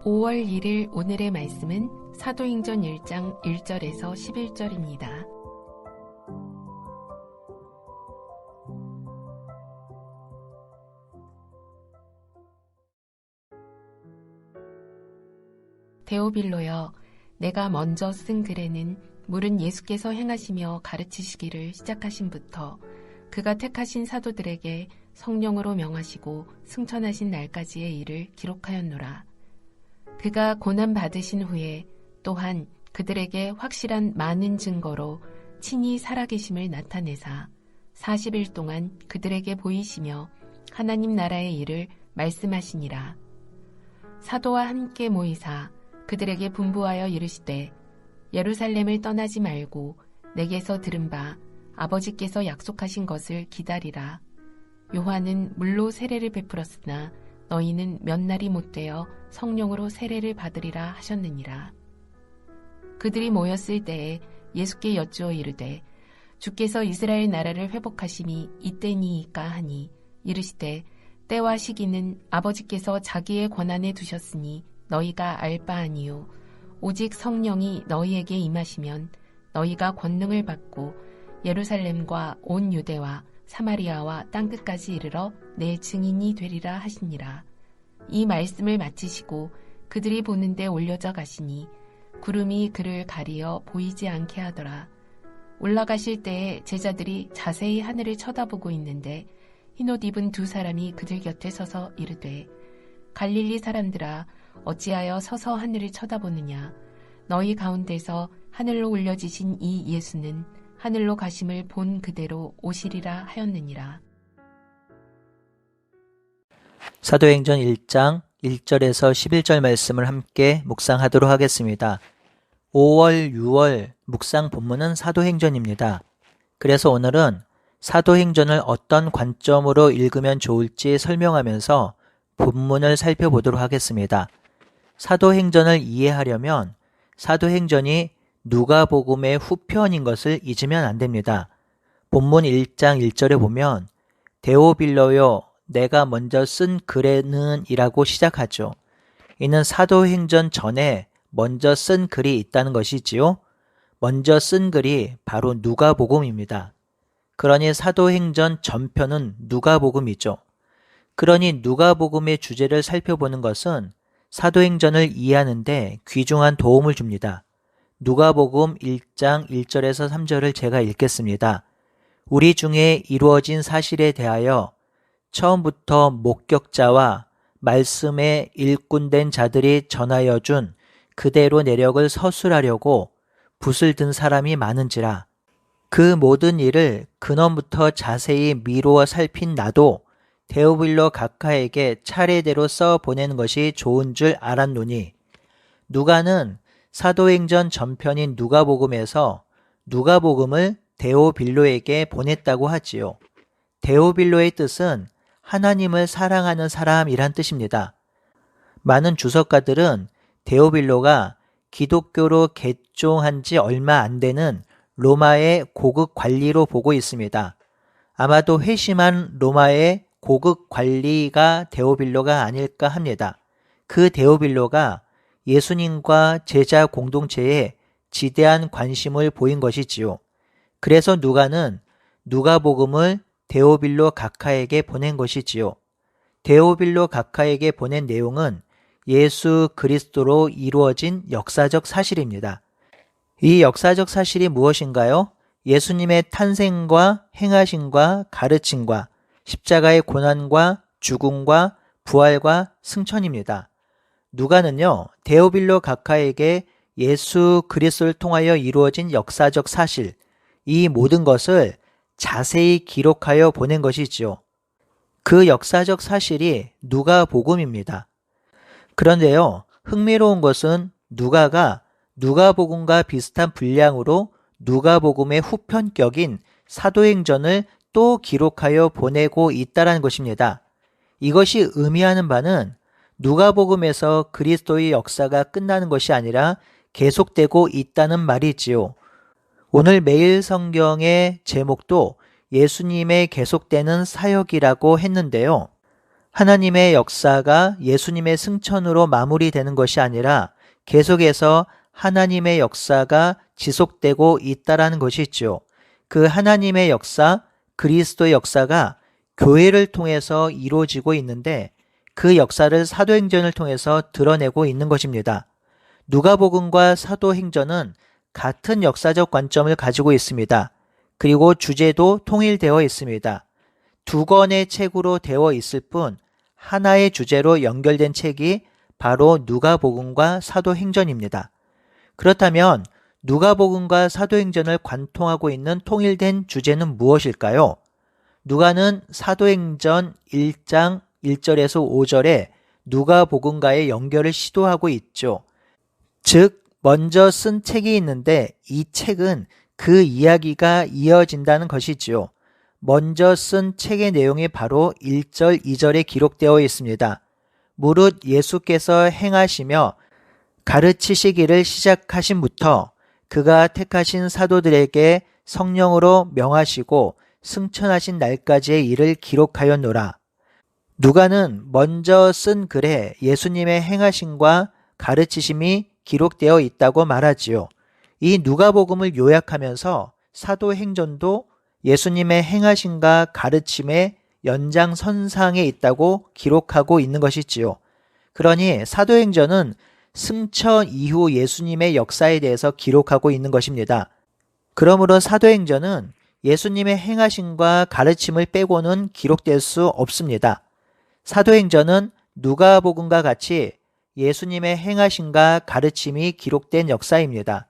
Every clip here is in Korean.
5월 1일 오늘의 말씀은 사도행전 1장 1절에서 11절입니다. 데오빌로여, 내가 먼저 쓴 글에는 물은 예수께서 행하시며 가르치시기를 시작하신부터 그가 택하신 사도들에게 성령으로 명하시고 승천하신 날까지의 일을 기록하였노라. 그가 고난 받으신 후에 또한 그들에게 확실한 많은 증거로 친히 살아계심을 나타내사 40일 동안 그들에게 보이시며 하나님 나라의 일을 말씀하시니라. 사도와 함께 모이사 그들에게 분부하여 이르시되 예루살렘을 떠나지 말고 내게서 들은 바 아버지께서 약속하신 것을 기다리라. 요한은 물로 세례를 베풀었으나 너희는 몇 날이 못되어 성령으로 세례를 받으리라 하셨느니라. 그들이 모였을 때에 예수께 여쭈어 이르되 주께서 이스라엘 나라를 회복하심이 이때니이까 하니 이르시되 때와 시기는 아버지께서 자기의 권한에 두셨으니 너희가 알 바 아니요 오직 성령이 너희에게 임하시면 너희가 권능을 받고 예루살렘과 온 유대와 사마리아와 땅끝까지 이르러 내 증인이 되리라 하시니라. 이 말씀을 마치시고 그들이 보는데 올려져 가시니 구름이 그를 가리어 보이지 않게 하더라. 올라가실 때에 제자들이 자세히 하늘을 쳐다보고 있는데 흰옷 입은 두 사람이 그들 곁에 서서 이르되 갈릴리 사람들아, 어찌하여 서서 하늘을 쳐다보느냐. 너희 가운데서 하늘로 올려지신 이 예수는 하늘로 가심을 본 그대로 오시리라 하였느니라. 사도행전 1장 1절에서 11절 말씀을 함께 묵상하도록 하겠습니다. 5월, 6월 묵상 본문은 사도행전입니다. 그래서 오늘은 사도행전을 어떤 관점으로 읽으면 좋을지 설명하면서 본문을 살펴보도록 하겠습니다. 사도행전을 이해하려면 사도행전이 누가복음의 후편인 것을 잊으면 안 됩니다. 본문 1장 1절에 보면 데오빌로요, 내가 먼저 쓴 글에는 이라고 시작하죠. 이는 사도행전 전에 먼저 쓴 글이 있다는 것이지요. 먼저 쓴 글이 바로 누가복음입니다. 그러니 사도행전 전편은 누가복음이죠. 그러니 누가복음의 주제를 살펴보는 것은 사도행전을 이해하는 데 귀중한 도움을 줍니다. 누가복음 1장 1절에서 3절을 제가 읽겠습니다. 우리 중에 이루어진 사실에 대하여 처음부터 목격자와 말씀에 일꾼된 자들이 전하여 준 그대로 내력을 서술하려고 붓을 든 사람이 많은지라. 그 모든 일을 근원부터 자세히 미루어 살핀 나도 데오빌로 각하에게 차례대로 써 보내는 것이 좋은 줄 알았노니, 누가는 사도행전 전편인 누가복음에서 누가복음을 데오빌로에게 보냈다고 하지요. 데오빌로의 뜻은 하나님을 사랑하는 사람이란 뜻입니다. 많은 주석가들은 데오빌로가 기독교로 개종한 지 얼마 안 되는 로마의 고급 관리로 보고 있습니다. 아마도 회심한 로마의 고급 관리가 데오빌로가 아닐까 합니다. 그 데오빌로가 예수님과 제자 공동체에 지대한 관심을 보인 것이지요. 그래서 누가는 누가복음을 데오빌로 각하에게 보낸 것이지요. 데오빌로 각하에게 보낸 내용은 예수 그리스도로 이루어진 역사적 사실입니다. 이 역사적 사실이 무엇인가요? 예수님의 탄생과 행하심과 가르침과 십자가의 고난과 죽음과 부활과 승천입니다. 누가는요, 데오빌로 각하에게 예수 그리스도를 통하여 이루어진 역사적 사실, 이 모든 것을 자세히 기록하여 보낸 것이지요. 그 역사적 사실이 누가복음입니다. 그런데요, 흥미로운 것은 누가가 누가복음과 비슷한 분량으로 누가복음의 후편격인 사도행전을 또 기록하여 보내고 있다는 것입니다. 이것이 의미하는 바는 누가복음에서 그리스도의 역사가 끝나는 것이 아니라 계속되고 있다는 말이지요. 오늘 매일 성경의 제목도 예수님의 계속되는 사역이라고 했는데요. 하나님의 역사가 예수님의 승천으로 마무리되는 것이 아니라 계속해서 하나님의 역사가 지속되고 있다라는 것이죠. 그 하나님의 역사, 그리스도의 역사가 교회를 통해서 이루어지고 있는데 그 역사를 사도행전을 통해서 드러내고 있는 것입니다. 누가복음과 사도행전은 같은 역사적 관점을 가지고 있습니다. 그리고 주제도 통일되어 있습니다. 두 권의 책으로 되어 있을 뿐 하나의 주제로 연결된 책이 바로 누가복음과 사도행전입니다. 그렇다면 누가복음과 사도행전을 관통하고 있는 통일된 주제는 무엇일까요? 누가는 사도행전 1장 1절에서 5절에 누가복음과의 연결을 시도하고 있죠. 즉, 먼저 쓴 책이 있는데 이 책은 그 이야기가 이어진다는 것이지요. 먼저 쓴 책의 내용이 바로 1절, 2절에 기록되어 있습니다. 무릇 예수께서 행하시며 가르치시기를 시작하신부터 그가 택하신 사도들에게 성령으로 명하시고 승천하신 날까지의 일을 기록하였노라. 누가는 먼저 쓴 글에 예수님의 행하심과 가르치심이 기록되어 있다고 말하지요. 이 누가복음을 요약하면서 사도행전도 예수님의 행하심과 가르침의 연장선상에 있다고 기록하고 있는 것이지요. 그러니 사도행전은 승천 이후 예수님의 역사에 대해서 기록하고 있는 것입니다. 그러므로 사도행전은 예수님의 행하심과 가르침을 빼고는 기록될 수 없습니다. 사도행전은 누가복음과 같이 예수님의 행하심과 가르침이 기록된 역사입니다.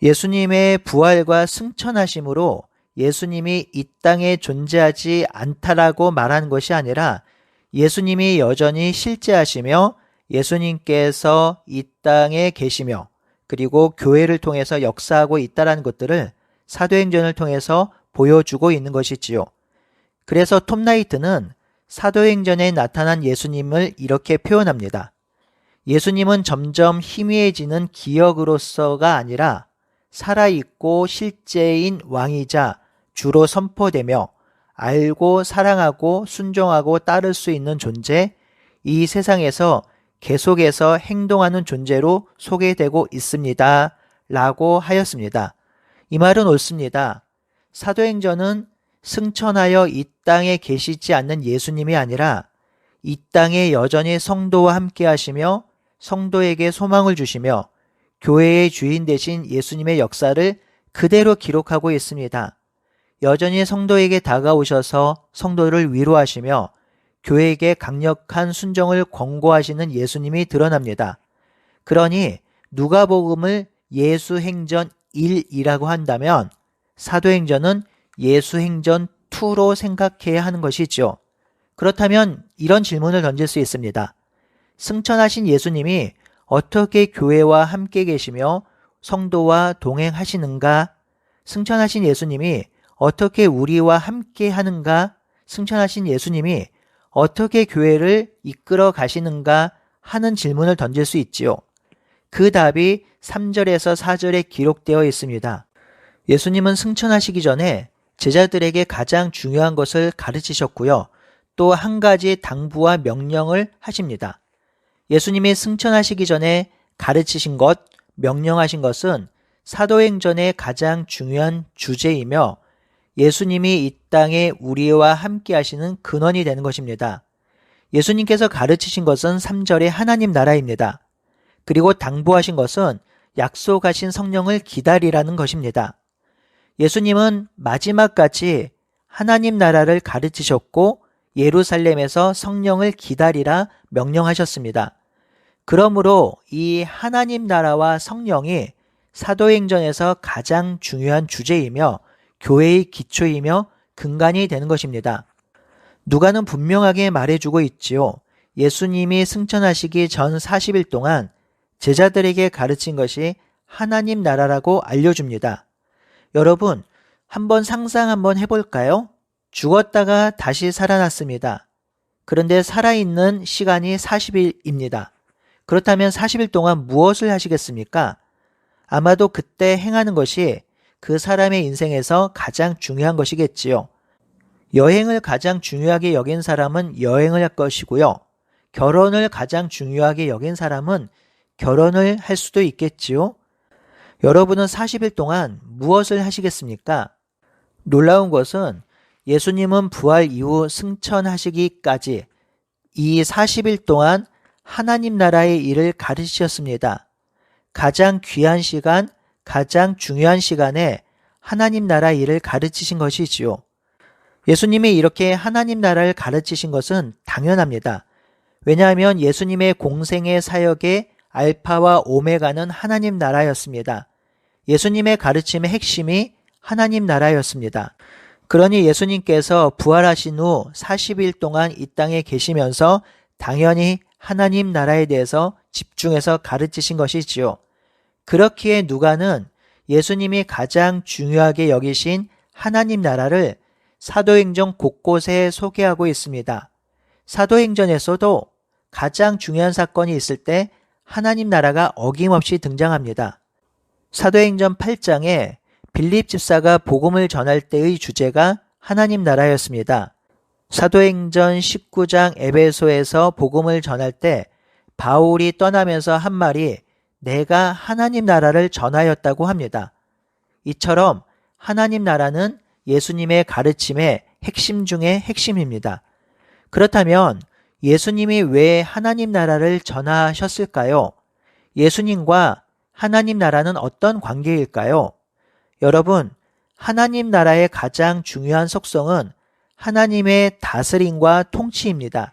예수님의 부활과 승천하심으로 예수님이 이 땅에 존재하지 않다라고 말하는 것이 아니라 예수님이 여전히 실제하시며 예수님께서 이 땅에 계시며 그리고 교회를 통해서 역사하고 있다는 것들을 사도행전을 통해서 보여주고 있는 것이지요. 그래서 톰 라이트는 사도행전에 나타난 예수님을 이렇게 표현합니다. 예수님은 점점 희미해지는 기억으로서가 아니라 살아있고 실제인 왕이자 주로 선포되며 알고 사랑하고 순종하고 따를 수 있는 존재, 이 세상에서 계속해서 행동하는 존재로 소개되고 있습니다. 라고 하였습니다. 이 말은 옳습니다. 사도행전은 승천하여 이 땅에 계시지 않는 예수님이 아니라 이 땅에 여전히 성도와 함께 하시며 성도에게 소망을 주시며 교회의 주인 되신 예수님의 역사를 그대로 기록하고 있습니다. 여전히 성도에게 다가오셔서 성도를 위로하시며 교회에게 강력한 순종을 권고하시는 예수님이 드러납니다. 그러니 누가복음을 예수행전 1이라고 한다면 사도행전은 예수행전 2로 생각해야 하는 것이죠. 그렇다면 이런 질문을 던질 수 있습니다. 승천하신 예수님이 어떻게 교회와 함께 계시며 성도와 동행하시는가? 승천하신 예수님이 어떻게 우리와 함께 하는가? 승천하신 예수님이 어떻게 교회를 이끌어 가시는가? 하는 질문을 던질 수 있지요. 그 답이 3절에서 4절에 기록되어 있습니다. 예수님은 승천하시기 전에 제자들에게 가장 중요한 것을 가르치셨고요. 또 한 가지 당부와 명령을 하십니다. 예수님이 승천하시기 전에 가르치신 것, 명령하신 것은 사도행전의 가장 중요한 주제이며 예수님이 이 땅에 우리와 함께 하시는 근원이 되는 것입니다. 예수님께서 가르치신 것은 3절의 하나님 나라입니다. 그리고 당부하신 것은 약속하신 성령을 기다리라는 것입니다. 예수님은 마지막까지 하나님 나라를 가르치셨고 예루살렘에서 성령을 기다리라 명령하셨습니다. 그러므로 이 하나님 나라와 성령이 사도행전에서 가장 중요한 주제이며 교회의 기초이며 근간이 되는 것입니다. 누가는 분명하게 말해주고 있지요. 예수님이 승천하시기 전 40일 동안 제자들에게 가르친 것이 하나님 나라라고 알려줍니다. 여러분, 한번 상상 한번 해볼까요? 죽었다가 다시 살아났습니다. 그런데 살아있는 시간이 40일입니다. 그렇다면 40일 동안 무엇을 하시겠습니까? 아마도 그때 행하는 것이 그 사람의 인생에서 가장 중요한 것이겠지요. 여행을 가장 중요하게 여긴 사람은 여행을 할 것이고요. 결혼을 가장 중요하게 여긴 사람은 결혼을 할 수도 있겠지요. 여러분은 40일 동안 무엇을 하시겠습니까? 놀라운 것은 예수님은 부활 이후 승천하시기까지 이 40일 동안 하나님 나라의 일을 가르치셨습니다. 가장 귀한 시간, 가장 중요한 시간에 하나님 나라 일을 가르치신 것이지요. 예수님이 이렇게 하나님 나라를 가르치신 것은 당연합니다. 왜냐하면 예수님의 공생의 사역의 알파와 오메가는 하나님 나라였습니다. 예수님의 가르침의 핵심이 하나님 나라였습니다. 그러니 예수님께서 부활하신 후 40일 동안 이 땅에 계시면서 당연히 하나님 나라에 대해서 집중해서 가르치신 것이지요. 그렇기에 누가는 예수님이 가장 중요하게 여기신 하나님 나라를 사도행전 곳곳에 소개하고 있습니다. 사도행전에서도 가장 중요한 사건이 있을 때 하나님 나라가 어김없이 등장합니다. 사도행전 8장에 빌립 집사가 복음을 전할 때의 주제가 하나님 나라였습니다. 사도행전 19장 에베소에서 복음을 전할 때 바울이 떠나면서 한 말이 내가 하나님 나라를 전하였다고 합니다. 이처럼 하나님 나라는 예수님의 가르침의 핵심 중의 핵심입니다. 그렇다면 예수님이 왜 하나님 나라를 전하셨을까요? 예수님과 하나님 나라는 어떤 관계일까요? 여러분, 하나님 나라의 가장 중요한 속성은 하나님의 다스림과 통치입니다.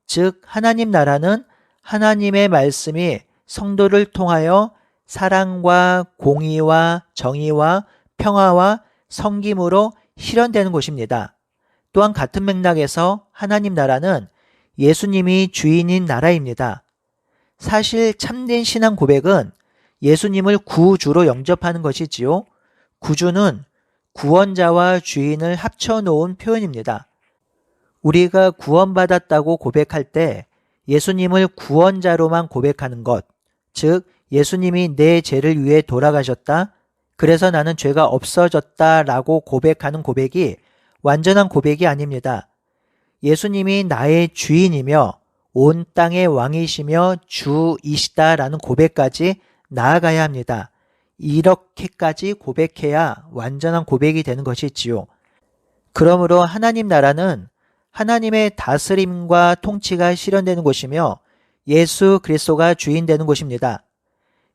즉, 하나님 나라는 하나님의 말씀이 성도를 통하여 사랑과 공의와 정의와 평화와 섬김으로 실현되는 곳입니다. 또한 같은 맥락에서 하나님 나라는 예수님이 주인인 나라입니다. 사실 참된 신앙 고백은 예수님을 구주로 영접하는 것이지요. 구주는 구원자와 주인을 합쳐놓은 표현입니다. 우리가 구원받았다고 고백할 때 예수님을 구원자로만 고백하는 것, 즉 예수님이 내 죄를 위해 돌아가셨다, 그래서 나는 죄가 없어졌다라고 고백하는 고백이 완전한 고백이 아닙니다. 예수님이 나의 주인이며 온 땅의 왕이시며 주이시다라는 고백까지 나아가야 합니다. 이렇게까지 고백해야 완전한 고백이 되는 것이지요. 그러므로 하나님 나라는 하나님의 다스림과 통치가 실현되는 곳이며 예수 그리스도가 주인 되는 곳입니다.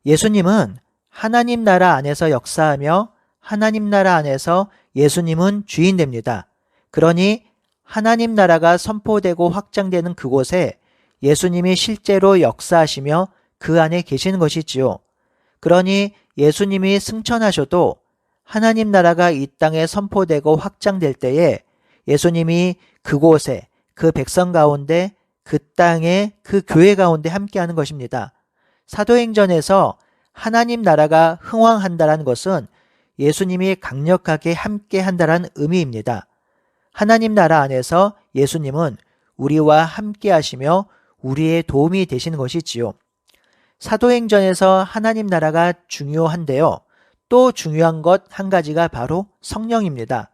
예수님은 하나님 나라 안에서 역사하며 하나님 나라 안에서 예수님은 주인 됩니다. 그러니 하나님 나라가 선포되고 확장되는 그곳에 예수님이 실제로 역사하시며 그 안에 계시는 것이지요. 그러니 예수님이 승천하셔도 하나님 나라가 이 땅에 선포되고 확장될 때에 예수님이 그곳에 그 백성 가운데 그 땅에 그 교회 가운데 함께하는 것입니다. 사도행전에서 하나님 나라가 흥왕한다는 것은 예수님이 강력하게 함께한다는 의미입니다. 하나님 나라 안에서 예수님은 우리와 함께하시며 우리의 도움이 되시는 것이지요. 사도행전에서 하나님 나라가 중요한데요. 또 중요한 것 한 가지가 바로 성령입니다.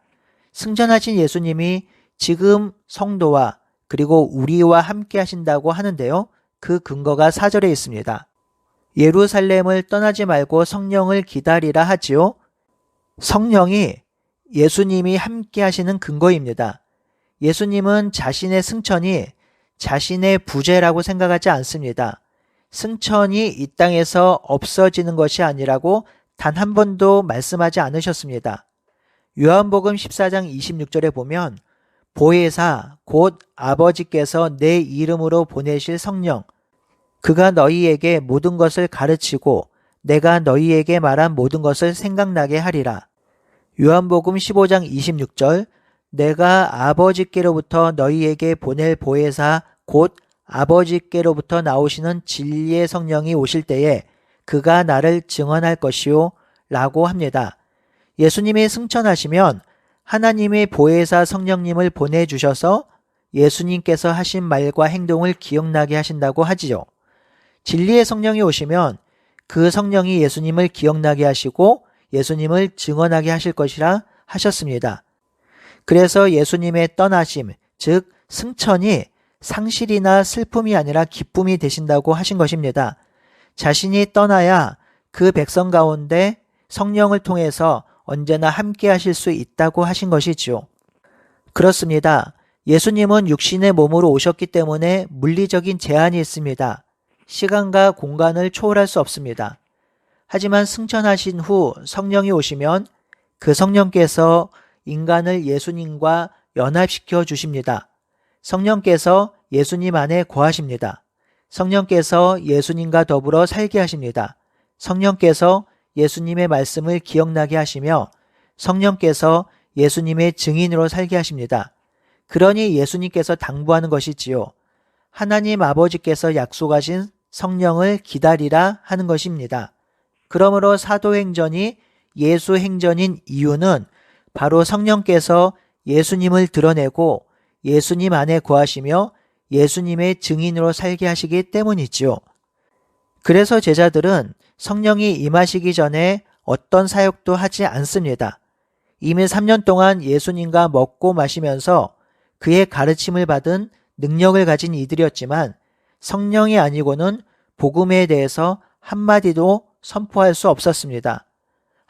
승천하신 예수님이 지금 성도와 그리고 우리와 함께 하신다고 하는데요. 그 근거가 4절에 있습니다. 예루살렘을 떠나지 말고 성령을 기다리라 하지요. 성령이 예수님이 함께 하시는 근거입니다. 예수님은 자신의 승천이 자신의 부재라고 생각하지 않습니다. 승천이 이 땅에서 없어지는 것이 아니라고 단 한 번도 말씀하지 않으셨습니다. 요한복음 14장 26절에 보면 보혜사 곧 아버지께서 내 이름으로 보내실 성령 그가 너희에게 모든 것을 가르치고 내가 너희에게 말한 모든 것을 생각나게 하리라. 요한복음 15장 26절 내가 아버지께로부터 너희에게 보낼 보혜사 곧 아버지께로부터 나오시는 진리의 성령이 오실 때에 그가 나를 증언할 것이요 라고 합니다. 예수님이 승천하시면 하나님의 보혜사 성령님을 보내주셔서 예수님께서 하신 말과 행동을 기억나게 하신다고 하지요. 진리의 성령이 오시면 그 성령이 예수님을 기억나게 하시고 예수님을 증언하게 하실 것이라 하셨습니다. 그래서 예수님의 떠나심, 즉 승천이 상실이나 슬픔이 아니라 기쁨이 되신다고 하신 것입니다. 자신이 떠나야 그 백성 가운데 성령을 통해서 언제나 함께 하실 수 있다고 하신 것이지요. 그렇습니다. 예수님은 육신의 몸으로 오셨기 때문에 물리적인 제한이 있습니다. 시간과 공간을 초월할 수 없습니다. 하지만 승천하신 후 성령이 오시면 그 성령께서 인간을 예수님과 연합시켜 주십니다. 성령께서 예수님 안에 거하십니다. 성령께서 예수님과 더불어 살게 하십니다. 성령께서 예수님의 말씀을 기억나게 하시며 성령께서 예수님의 증인으로 살게 하십니다. 그러니 예수님께서 당부하는 것이지요. 하나님 아버지께서 약속하신 성령을 기다리라 하는 것입니다. 그러므로 사도행전이 예수행전인 이유는 바로 성령께서 예수님을 드러내고 예수님 안에 거하시며 예수님의 증인으로 살게 하시기 때문이지요. 그래서 제자들은 성령이 임하시기 전에 어떤 사역도 하지 않습니다. 이미 3년 동안 예수님과 먹고 마시면서 그의 가르침을 받은 능력을 가진 이들이었지만 성령이 아니고는 복음에 대해서 한마디도 선포할 수 없었습니다.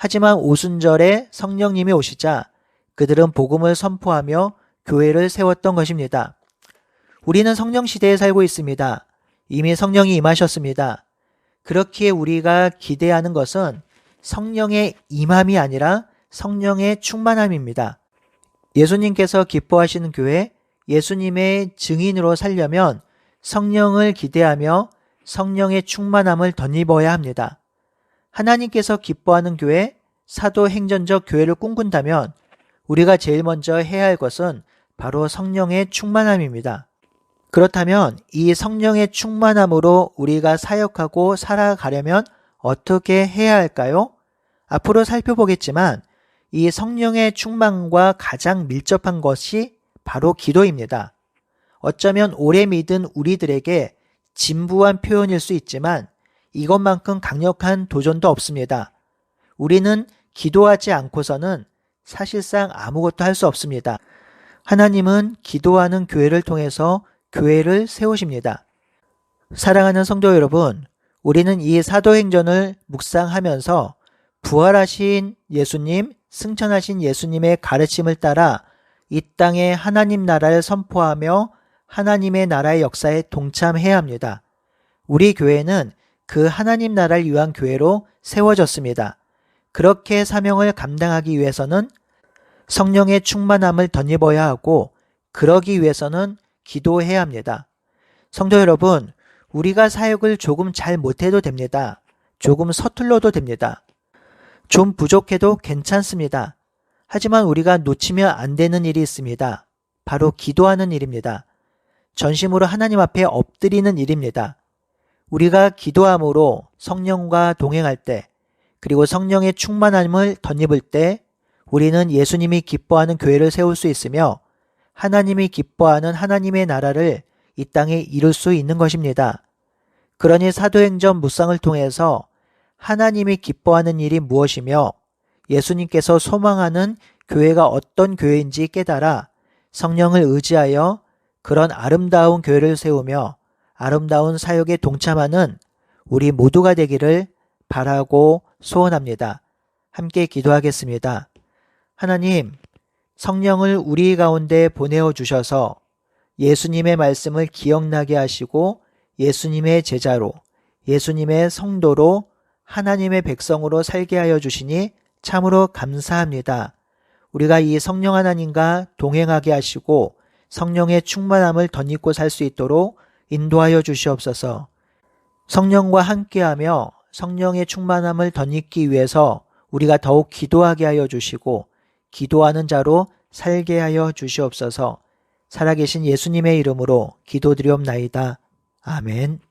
하지만 오순절에 성령님이 오시자 그들은 복음을 선포하며 교회를 세웠던 것입니다. 우리는 성령 시대에 살고 있습니다. 이미 성령이 임하셨습니다. 그렇기에 우리가 기대하는 것은 성령의 임함이 아니라 성령의 충만함입니다. 예수님께서 기뻐하시는 교회, 예수님의 증인으로 살려면 성령을 기대하며 성령의 충만함을 덧입어야 합니다. 하나님께서 기뻐하는 교회, 사도행전적 교회를 꿈꾼다면 우리가 제일 먼저 해야 할 것은 바로 성령의 충만함입니다. 그렇다면 이 성령의 충만함으로 우리가 사역하고 살아가려면 어떻게 해야 할까요? 앞으로 살펴보겠지만 이 성령의 충만과 가장 밀접한 것이 바로 기도입니다. 어쩌면 오래 믿은 우리들에게 진부한 표현일 수 있지만 이것만큼 강력한 도전도 없습니다. 우리는 기도하지 않고서는 사실상 아무것도 할 수 없습니다. 하나님은 기도하는 교회를 통해서 교회를 세우십니다. 사랑하는 성도 여러분, 우리는 이 사도행전을 묵상하면서 부활하신 예수님, 승천하신 예수님의 가르침을 따라 이 땅에 하나님 나라를 선포하며 하나님의 나라의 역사에 동참해야 합니다. 우리 교회는 그 하나님 나라를 위한 교회로 세워졌습니다. 그렇게 사명을 감당하기 위해서는 성령의 충만함을 덧입어야 하고 그러기 위해서는 기도해야 합니다. 성도 여러분, 우리가 사역을 조금 잘 못해도 됩니다. 조금 서툴러도 됩니다. 좀 부족해도 괜찮습니다. 하지만 우리가 놓치면 안 되는 일이 있습니다. 바로 기도하는 일입니다. 전심으로 하나님 앞에 엎드리는 일입니다. 우리가 기도함으로 성령과 동행할 때 그리고 성령의 충만함을 덧입을 때 우리는 예수님이 기뻐하는 교회를 세울 수 있으며 하나님이 기뻐하는 하나님의 나라를 이 땅에 이룰 수 있는 것입니다. 그러니 사도행전 묵상을 통해서 하나님이 기뻐하는 일이 무엇이며 예수님께서 소망하는 교회가 어떤 교회인지 깨달아 성령을 의지하여 그런 아름다운 교회를 세우며 아름다운 사역에 동참하는 우리 모두가 되기를 바라고 소원합니다. 함께 기도하겠습니다. 하나님, 성령을 우리 가운데 보내어 주셔서 예수님의 말씀을 기억나게 하시고 예수님의 제자로, 예수님의 성도로 하나님의 백성으로 살게 하여 주시니 참으로 감사합니다. 우리가 이 성령 하나님과 동행하게 하시고 성령의 충만함을 덧입고 살 수 있도록 인도하여 주시옵소서. 성령과 함께하며 성령의 충만함을 덧입기 위해서 우리가 더욱 기도하게 하여 주시고 기도하는 자로 살게 하여 주시옵소서. 살아계신 예수님의 이름으로 기도드리옵나이다. 아멘.